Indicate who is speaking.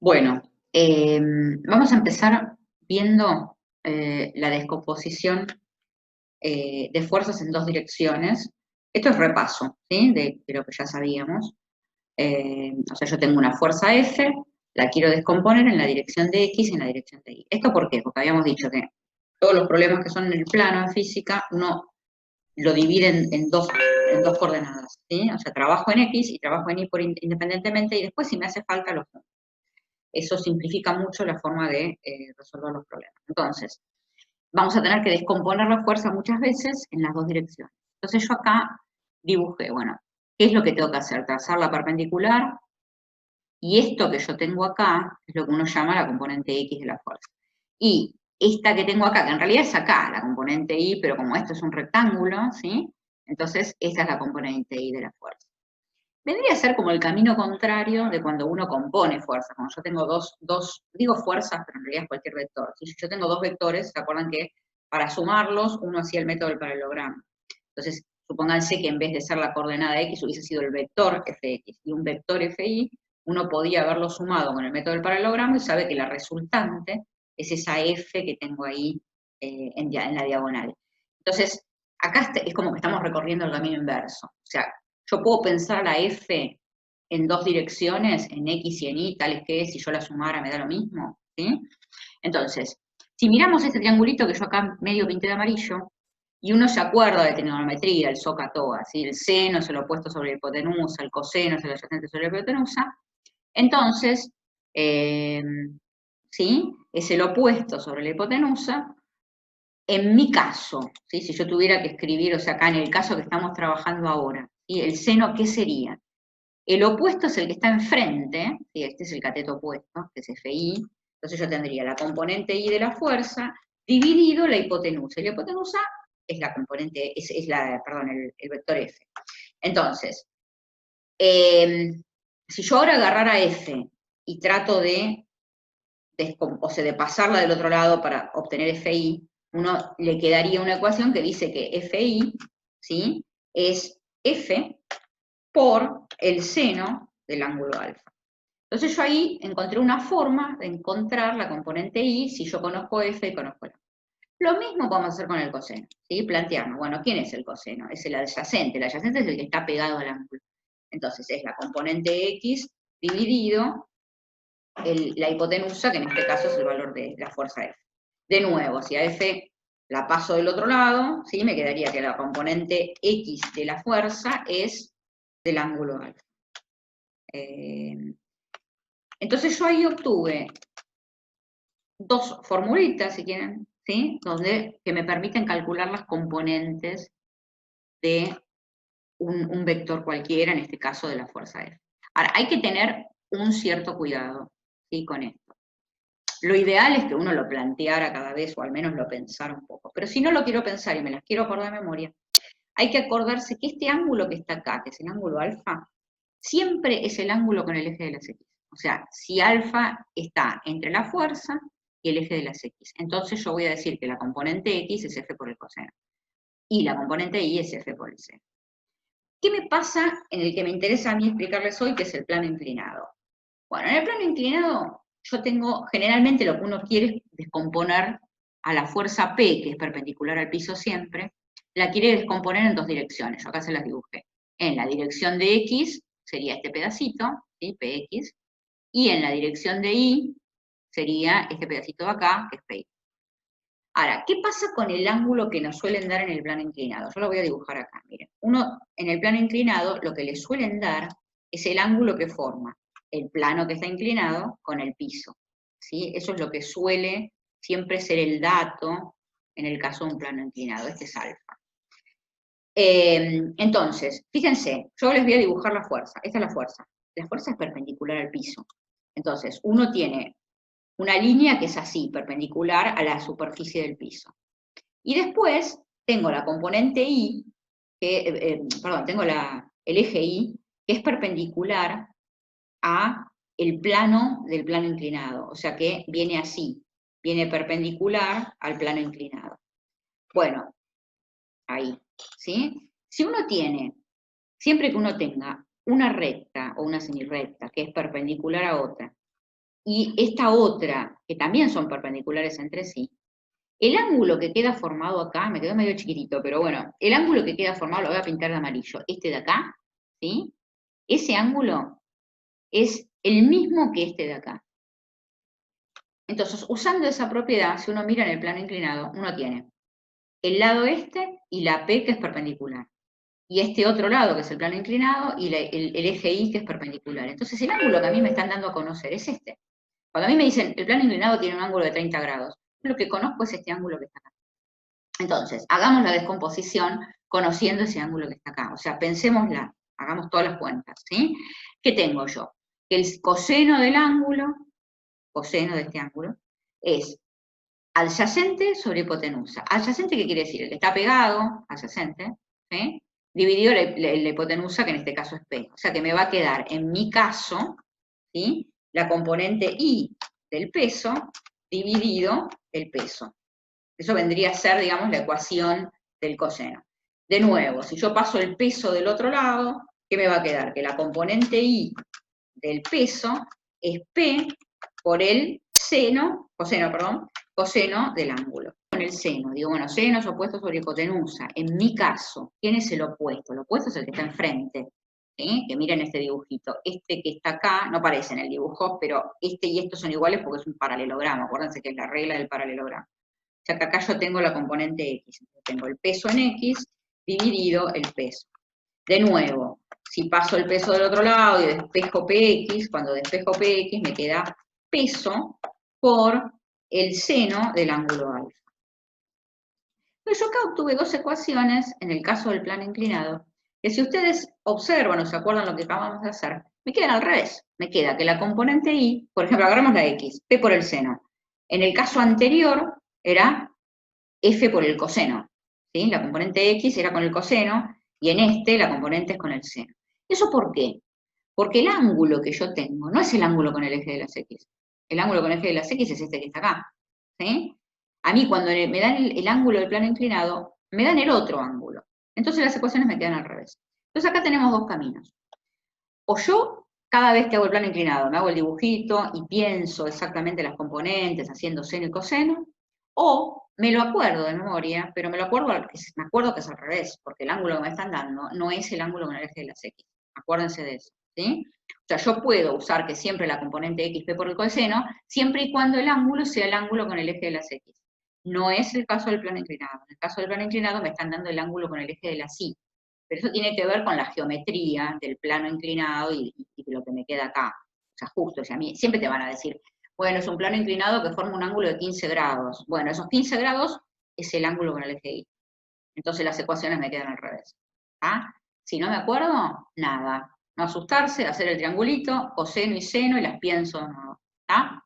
Speaker 1: Bueno, vamos a empezar viendo la descomposición de fuerzas en dos direcciones. Esto es repaso, ¿sí? De lo que ya sabíamos. O sea, yo tengo una fuerza F, la quiero descomponer en la dirección de X y en la dirección de Y. ¿Esto por qué? Porque habíamos dicho que todos los problemas que son en el plano, en física, uno lo divide en dos coordenadas, ¿sí? O sea, trabajo en X y trabajo en Y independientemente, y después, si me hace falta, los junto. Eso simplifica mucho la forma de resolver los problemas. Entonces, vamos a tener que descomponer la fuerza muchas veces en las dos direcciones. Entonces yo acá dibujé, bueno, ¿qué es lo que tengo que hacer? Trazar la perpendicular, y esto que yo tengo acá es lo que uno llama la componente X de la fuerza. Y esta que tengo acá, que en realidad es acá, la componente Y, pero como esto es un rectángulo, ¿sí? Entonces esta es la componente Y de la fuerza. Vendría a ser como el camino contrario de cuando uno compone fuerzas. Como yo tengo digo fuerzas, pero en realidad es cualquier vector. Si yo tengo dos vectores, ¿se acuerdan que para sumarlos uno hacía el método del paralelogramo? Entonces, supónganse que en vez de ser la coordenada X hubiese sido el vector Fx y un vector Fi, uno podía haberlo sumado con el método del paralelogramo y sabe que la resultante es esa F que tengo ahí en la diagonal. Entonces, acá es como que estamos recorriendo el camino inverso. O sea, yo puedo pensar la F en dos direcciones, en X y en Y, tales que si yo la sumara me da lo mismo, ¿sí? Entonces, si miramos este triangulito que yo acá medio pinté de amarillo, y uno se acuerda de trigonometría, el SOHCAHTOA, ¿sí? El seno es el opuesto sobre la hipotenusa, el coseno es el adyacente sobre la hipotenusa, entonces, ¿sí? Es el opuesto sobre la hipotenusa. En mi caso, ¿sí? Si yo tuviera que escribir, o sea, acá en el caso que estamos trabajando ahora, ¿sí? El seno, ¿qué sería? El opuesto es el que está enfrente, ¿sí? Este es el cateto opuesto, que es Fi, entonces yo tendría la componente Y de la fuerza dividido la hipotenusa, y la hipotenusa es la componente, perdón, el vector F. Entonces, si yo ahora agarrara F y trato de pasarla del otro lado para obtener Fi, uno le quedaría una ecuación que dice que Fi, ¿sí? Es F por el seno del ángulo alfa. Entonces yo ahí encontré una forma de encontrar la componente Y si yo conozco F y conozco la. Lo mismo vamos a hacer con el coseno, ¿sí? Plantearnos, bueno, ¿quién es el coseno? Es el adyacente es el que está pegado al ángulo. Entonces es la componente X dividido la hipotenusa, que en este caso es el valor de la fuerza F. De nuevo, si a F la paso del otro lado, ¿sí? Me quedaría que la componente X de la fuerza es del ángulo alfa. Entonces yo ahí obtuve dos formulitas, si quieren, ¿sí? Que me permiten calcular las componentes de un vector cualquiera, en este caso de la fuerza F. Ahora, hay que tener un cierto cuidado, ¿sí? Con esto. Lo ideal es que uno lo planteara cada vez, o al menos lo pensara un poco. Pero si no lo quiero pensar y me las quiero acordar de memoria, hay que acordarse que este ángulo que está acá, que es el ángulo alfa, siempre es el ángulo con el eje de las X. O sea, si alfa está entre la fuerza y el eje de las X, entonces yo voy a decir que la componente X es F por el coseno, y la componente Y es F por el seno. ¿Qué me pasa en el que me interesa a mí explicarles hoy, que es el plano inclinado? Bueno, en el plano inclinado yo tengo, generalmente lo que uno quiere es descomponer a la fuerza P, que es perpendicular al piso siempre, la quiere descomponer en dos direcciones, yo acá se las dibujé. En la dirección de X sería este pedacito, ¿sí? Px, y en la dirección de Y sería este pedacito de acá, que es Py. Ahora, ¿qué pasa con el ángulo que nos suelen dar en el plano inclinado? Yo lo voy a dibujar acá, miren. Uno, en el plano inclinado, lo que le suelen dar es el ángulo que forma el plano que está inclinado con el piso, ¿sí? Eso es lo que suele siempre ser el dato en el caso de un plano inclinado, este es alfa. Entonces, fíjense, yo les voy a dibujar la fuerza, esta es la fuerza es perpendicular al piso. Entonces, uno tiene una línea que es así, perpendicular a la superficie del piso. Y después tengo la componente Y, tengo el eje Y, que es perpendicular a el plano del plano inclinado, o sea que viene así, viene perpendicular al plano inclinado. Bueno, ahí, ¿sí? Si uno tiene, siempre que uno tenga una recta o una semirrecta que es perpendicular a otra, y esta otra, que también son perpendiculares entre sí, el ángulo que queda formado acá, me quedó medio chiquitito, pero bueno, el ángulo que queda formado lo voy a pintar de amarillo, este de acá, ¿sí? Ese ángulo es el mismo que este de acá. Entonces, usando esa propiedad, si uno mira en el plano inclinado, uno tiene el lado este y la P que es perpendicular. Y este otro lado, que es el plano inclinado, y el eje Y que es perpendicular. Entonces, el ángulo que a mí me están dando a conocer es este. Cuando a mí me dicen, el plano inclinado tiene un ángulo de 30 grados, lo que conozco es este ángulo que está acá. Entonces, hagamos la descomposición conociendo ese ángulo que está acá. O sea, pensémosla, hagamos todas las cuentas, ¿sí? ¿Qué tengo yo? Que el coseno del ángulo, coseno de este ángulo, es adyacente sobre hipotenusa. ¿Adyacente qué quiere decir? El que está pegado, adyacente, ¿sí? Dividido la hipotenusa, que en este caso es P. O sea que me va a quedar, en mi caso, ¿sí? La componente I del peso dividido el peso. Eso vendría a ser, digamos, la ecuación del coseno. De nuevo, si yo paso el peso del otro lado, ¿qué me va a quedar? Que la componente I del peso es P por el coseno del ángulo. Con el seno, digo, bueno, seno es opuesto sobre hipotenusa. En mi caso, ¿quién es el opuesto? El opuesto es el que está enfrente. ¿Sí? Que miren este dibujito. Este que está acá, no aparece en el dibujo, pero este y estos son iguales porque es un paralelogramo. Acuérdense que es la regla del paralelogramo. O sea que acá yo tengo la componente X. Tengo el peso en X dividido el peso. De nuevo, si paso el peso del otro lado y despejo PX, cuando despejo PX me queda peso por el seno del ángulo alfa. Entonces yo acá obtuve dos ecuaciones, en el caso del plano inclinado, que si ustedes observan o se acuerdan lo que acabamos de hacer, me quedan al revés. Me queda que la componente Y, por ejemplo, agarramos la X, P por el seno. En el caso anterior era F por el coseno, ¿sí? La componente X era con el coseno, y en este la componente es con el seno. ¿Eso por qué? Porque el ángulo que yo tengo no es el ángulo con el eje de las X. El ángulo con el eje de las X es este que está acá, ¿sí? A mí cuando me dan el ángulo del plano inclinado, me dan el otro ángulo. Entonces las ecuaciones me quedan al revés. Entonces acá tenemos dos caminos. O yo, cada vez que hago el plano inclinado, me hago el dibujito y pienso exactamente las componentes, haciendo seno y coseno, o me lo acuerdo de memoria, pero me acuerdo que es al revés, porque el ángulo que me están dando no es el ángulo con el eje de las X. Acuérdense de eso, ¿sí? O sea, yo puedo usar que siempre la componente X P por el coseno, siempre y cuando el ángulo sea el ángulo con el eje de las X. No es el caso del plano inclinado. En el caso del plano inclinado me están dando el ángulo con el eje de las Y. Pero eso tiene que ver con la geometría del plano inclinado y de lo que me queda acá. O sea, justo, o sea, a mí siempre te van a decir, bueno, es un plano inclinado que forma un ángulo de 15 grados. Bueno, esos 15 grados es el ángulo con el eje Y. Entonces las ecuaciones me quedan al revés. ¿Ah? Si no me acuerdo, nada. No asustarse, hacer el triangulito, coseno y seno, y las pienso, ¿no? ¿Está?